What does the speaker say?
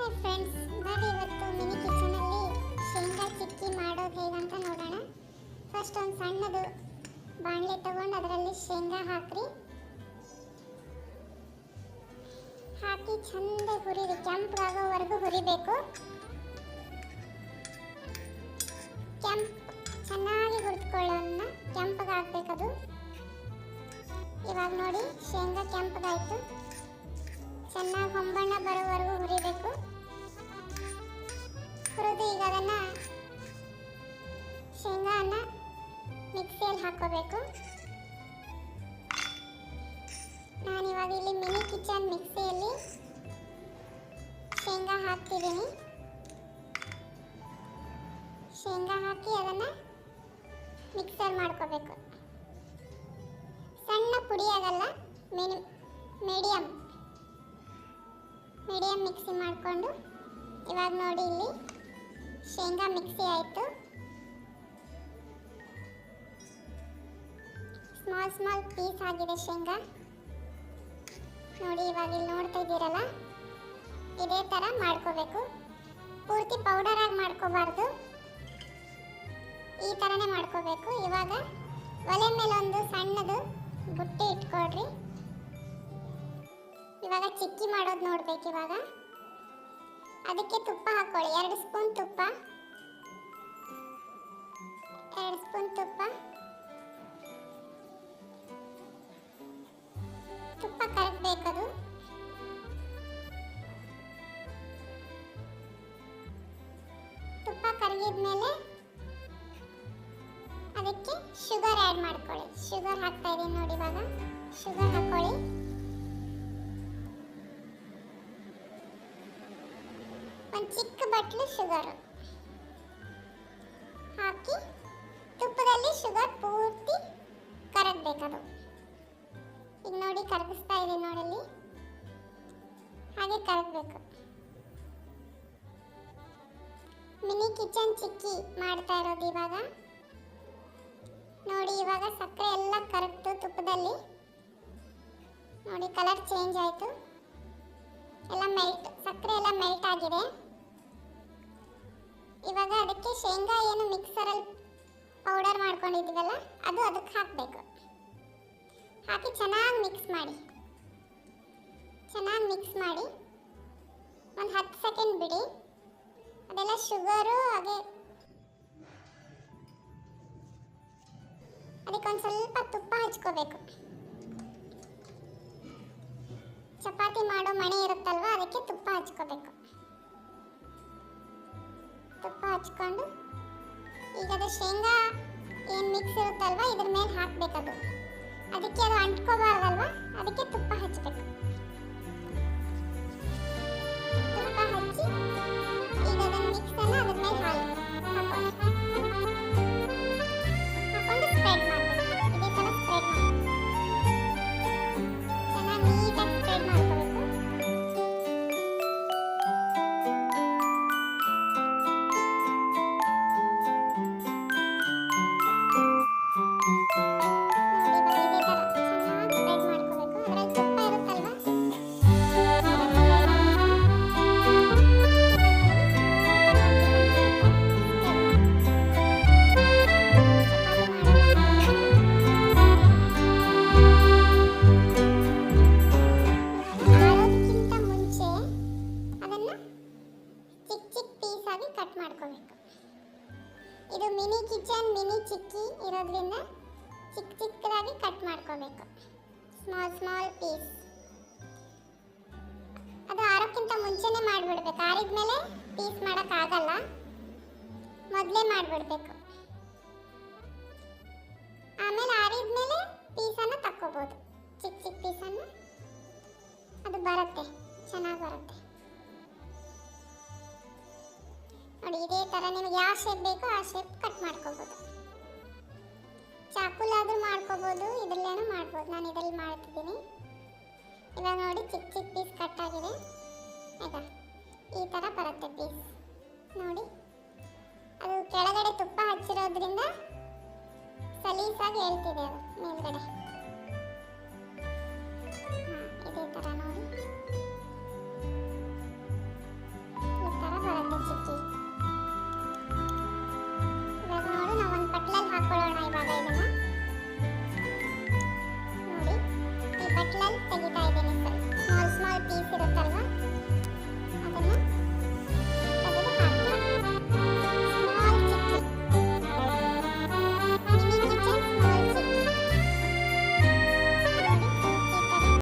Hi friends, ಬನ್ನಿ ಇವತ್ತು mini ಕಿಚನಲ್ಲಿ ಶೇಂಗಾ ಚಿಕ್ಕಿ ಮಾಡೋದು ಹೇಗಂತ ನೋಡೋಣ. ಫಸ್ಟ್ ಒಂದು ಸಣ್ಣದು ಬಾಣಲೆ ತಗೊಂಡು ಅದರಲ್ಲಿ ಶೇಂಗಾ ಹಾಕಿ ಚಂದ ಹುರಿರಿ, ಕೆಂಪಾಗೋವರೆಗೂ ಹುರಿಬೇಕು. ಚೆನ್ನಾಗಿ ಹುರಿದುಕೊಳ್ಳೋಣ, ಕೆಂಪಗಾಗಬೇಕದು. ಇವಾಗ ನೋಡಿ ಶೇಂಗಾ ಕೆಂಪಗಾಯಿತು. ಚೆನ್ನಾಗಿ ಹೊಂಬಣ್ಣ ಬರೋವರೆಗೂ ಹುರಿಬೇಕು. ಹುರಿದು ಈಗ ಅದನ್ನು ಶೇಂಗಾನ ಮಿಕ್ಸಿಯಲ್ಲಿ ಹಾಕೋಬೇಕು. ನಾನಿವಾಗ ಇಲ್ಲಿ ಮಿನಿ ಕಿಚನ್ ಮಿಕ್ಸಿಯಲ್ಲಿ ಶೇಂಗಾ ಹಾಕ್ತಿದ್ದೀನಿ. ಶೇಂಗಾ ಹಾಕಿ ಅದನ್ನು ಮಿಕ್ಸರ್ ಮಾಡ್ಕೋಬೇಕು. ಸಣ್ಣ ಪುಡಿ ಆಗಲ್ಲ, ಮೀಡಿಯಮ್ ಮಿಕ್ಸಿ ಮಾಡಿಕೊಂಡು ಇವಾಗ ನೋಡಿ ಇಲ್ಲಿ ಶೇಂಗಾ ಮಿಕ್ಸಿ ಆಯಿತು. ಸ್ಮಾಲ್ ಪೀಸ್ ಆಗಿದೆ ಶೇಂಗಾ ನೋಡಿ. ಇವಾಗ ಇಲ್ಲಿ ನೋಡ್ತಾ ಇದ್ದೀರಲ್ಲ, ಇದೇ ಥರ ಮಾಡ್ಕೋಬೇಕು. ಪೂರ್ತಿ ಪೌಡರ್ ಆಗಿ ಮಾಡ್ಕೋಬಾರ್ದು, ಈ ಥರನೇ ಮಾಡ್ಕೋಬೇಕು. ಇವಾಗ ಒಲೆ ಮೇಲೆ ಒಂದು ಸಣ್ಣದು ಬುಟ್ಟಿ ಇಟ್ಕೊಳ್ರಿ. ಇವಾಗ ಚಿಕ್ಕಿ ಮಾಡೋದು ನೋಡ್ಬೇಕು. ಇವಾಗ ಅದಕ್ಕೆ ತುಪ್ಪ ಹಾಕೊಳ್ಳಿ, 2 ಸ್ಪೂನ್ ತುಪ್ಪ. ತುಪ್ಪ ಕರಗಬೇಕದು. ತುಪ್ಪ ಕರಗಿದ್ಮೇಲೆ ಅದಕ್ಕೆ ಶುಗರ್ ಆ್ಯಡ್ ಮಾಡ್ಕೊಳ್ಳಿ. ಶುಗರ್ ಹಾಕ್ತಾ ಇದೀನಿ ನೋಡಿ. ಇವಾಗ ಶುಗರ್ ಹಾಕೊಳ್ಳಿ. ಒಂದು ಚಿಕ್ಕ ಬಟ್ಲು ಶುಗರ್ ಹಾಕಿ ತುಪ್ಪದಲ್ಲಿ ಶುಗರ್ ಪೂರ್ತಿ ಕರಗಬೇಕದು. ಈಗ ನೋಡಿ ಕರಗಿಸ್ತಾ ಇದೆ ನೋಡಲ್ಲಿ, ಹಾಗೆ ಕರಗಬೇಕು. ಮಿನಿ ಕಿಚನ್ ಚಿಕ್ಕಿ ಮಾಡ್ತಾ ಇರೋದು ಇವಾಗ ನೋಡಿ. ಇವಾಗ ಸಕ್ಕರೆ ಎಲ್ಲ ಕರಗ್ತು ತುಪ್ಪದಲ್ಲಿ ನೋಡಿ, ಕಲರ್ ಚೇಂಜ್ ಆಯಿತು. ಸಕ್ಕರೆ ಎಲ್ಲ ಮೆಲ್ಟ್ ಆಗಿದೆ. ಇವಾಗ ಅದಕ್ಕೆ ಶೇಂಗಾ ಏನು ಮಿಕ್ಸರಲ್ಲಿ ಪೌಡರ್ ಮಾಡ್ಕೊಂಡಿದ್ದೀವಲ್ಲ ಅದು ಅದಕ್ಕೆ ಹಾಕಬೇಕು. ಹಾಕಿ ಚೆನ್ನಾಗಿ ಮಿಕ್ಸ್ ಮಾಡಿ ಒಂದು 10 ಸೆಕೆಂಡ್ ಬಿಡಿ. ಅದೆಲ್ಲ ಶುಗರು ಹಾಗೆ ಅದಕ್ಕೊಂದು ಸ್ವಲ್ಪ ತುಪ್ಪ ಹಚ್ಕೋಬೇಕು. ಚಪಾತಿ ಮಾಡೋ ಮಣೆ ಇರುತ್ತಲ್ವ, ಅದಕ್ಕೆ ತುಪ್ಪ ಹಚ್ಕೋಬೇಕು. ತುಪ್ಪ ಹಚ್ಕೊಂಡು ಈಗ ಅದು ಶೇಂಗಾ ಏನು ಮಿಕ್ಸ್ ಇರುತ್ತಲ್ವ ಇದ್ರ ಮೇಲೆ ಹಾಕಬೇಕದು. ಅದಕ್ಕೆ ಅದು ಅಂಟ್ಕೋಬಾರ್ದಲ್ವ, ಅದಕ್ಕೆ ತುಪ್ಪ ಹಚ್ಚಬೇಕು. ತುಪ್ಪ ಹಚ್ಚಿ ಈಗ ಅದನ್ನು ಮಿಕ್ಸನ್ನು ಅದ್ರ ಮೇಲೆ ಹಾಕೊಂಡು ಸ್ಪ್ರೆಡ್ ಮಾಡಬೇಕು. ಇದೇ ಥರ ಸ್ಪ್ರೆಡ್ ಮಾಡಬೇಕು. ಚೆನ್ನಾಗಿ ನೀಟಾಗಿ ಸ್ಪ್ರೆಡ್ ಮಾಡ್ಕೋಬೇಕು. ಇದು ಮಿನಿ ಕಿಚನ್ ಮಿನಿ ಚಿಕ್ಕಿ ಇರೋದ್ರಿಂದ ಚಿಕ್ಕದಾಗಿ ಕಟ್ ಮಾಡ್ಕೋಬೇಕು. Small piece. ಅದು ಆರೋಕ್ಕಿಂತ ಮುಂಚೆನೇ ಮಾಡಿಬಿಡ್ಬೇಕು. ಆರಿದ್ಮೇಲೆ ಪೀಸ್ ಮಾಡೋಕ್ಕಾಗಲ್ಲ, ಮೊದಲೇ ಮಾಡಿಬಿಡ್ಬೇಕು. ಆಮೇಲೆ ಆರಿದ್ಮೇಲೆ ಪೀಸನ್ನು ತಕ್ಕೋಬೋದು. ಚಿಕ್ಕ ಪೀಸನ್ನು ಅದು ಬರುತ್ತೆ, ಚೆನ್ನಾಗಿ ಬರುತ್ತೆ ನೋಡಿ. ಇದೇ ಥರ ನಿಮಗೆ ಯಾವ ಶೇಪ್ ಬೇಕೋ ಆ ಶೇಪ್ ಕಟ್ ಮಾಡ್ಕೋಬೋದು. ಚಾಕುಲಾದರೂ ಮಾಡ್ಕೋಬೋದು, ಇದರಲ್ಲೇನೂ ಮಾಡ್ಬೋದು. ನಾನು ಇದರಲ್ಲಿ ಮಾಡ್ತಿದ್ದೀನಿ. ಇವಾಗ ನೋಡಿ ಚಿಕ್ಕ ಪೀಸ್ ಕಟ್ ಆಗಿದೆ. ಈಗ ಈ ಥರ ಬರುತ್ತೆ ಪೀಸ್ ನೋಡಿ. ಅದು ಕೆಳಗಡೆ ತುಪ್ಪ ಹಚ್ಚಿರೋದ್ರಿಂದ ಸಲೀಸಾಗಿ ಹೇಳ್ತಿದೆ ಅದು ಮೇಲ್ಗಡೆ.